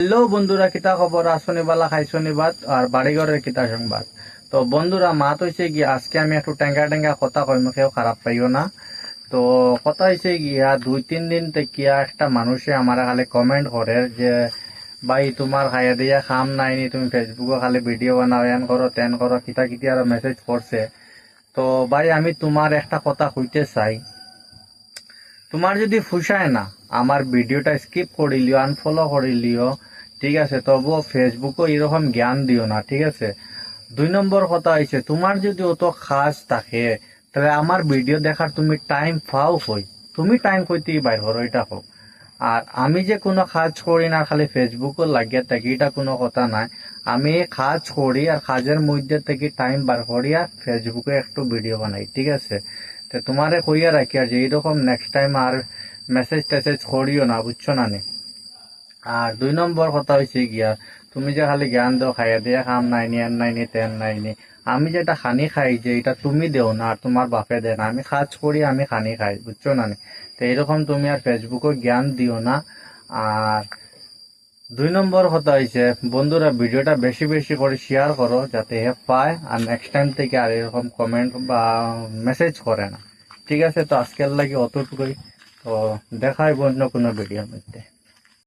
Hello বন্ধুরা, কিতা খবর? আসনি বালা খাইছনি বাদ আর বাড়িঘরের কিতা সংবাদ। তো বন্ধুরা, মাত হয়েছে গিয়া আজকে আমি একটু টেঙ্গা টেঙ্গা কথা কই, মুখেও খারাপ পাইও না। তো কথা হয়েছে গিয়া 2-3 দিন থেকে একটা মানুষে আমার খালি কমেন্ট করে যে ভাই তোমার খাইয়া দিয়া খাম নাইনি, তুমি ফেসবুকে খালি ভিডিও বানাও, এন করো তেন করো, কিতা কিতা আরো মেসেজ করছে। তো ভাই আমি তোমার একটা কথা কইতে চাই, তোমার যদি ফুসায় না আমার ভিডিওটা স্কিপ করিলিও, আনফলো করিলিও, ঠিক আছে, তবুও ফেসবুকও এরকম জ্ঞান দিও না, ঠিক আছে। 2 নম্বর কথা হয়েছে, তোমার যদি অত খাস থাকে তাহলে আমার ভিডিও দেখার তুমি টাইম পাও কই? তুমি টাইম কইতেই বাইর করো, এটা হোক। আর আমি যে কোনো কাজ করি না খালি ফেসবুকও লাগিয়ে থাকি, এটা কোনো কথা নাই। আমি কাজ করি আর কাজের মধ্যে থেকে টাইম বার করি আর ফেসবুকে একটু ভিডিও বানাই, ঠিক আছে। তো তোমারে কইয়া রাখি আর যে এইরকম নেক্সট টাইম আর মেসেজ টেসেজ করিও না, বুঝছো না নি। আর 2 নম্বর কথা হয়েছে গিয়া, তুমি যে খালি জ্ঞান দাও খাইয়া দিয়ে খাম নাইনি, এন নাইনি তেন নাইনি। আমি যেটা খানি খাই যে এটা তুমি দেও না আর তোমার বাপে দেয় না, আমি কাজ করি, আমি খানি খাই, বুঝছো না নি। তো এইরকম তুমি আর ফেসবুকে জ্ঞান দিও না। আর 2 নম্বর কথা হয়েছে, বন্ধুরা ভিডিওটা বেশি বেশি করে শেয়ার করো যাতে হে পায় আর নেক্সট টাইম থেকে আর এরকম কমেন্ট বা মেসেজ করে না, ঠিক আছে। তো আজকের লাগে অতটুকুই। তো দেখাই অন্য কোনো ভিডিওর মধ্যে।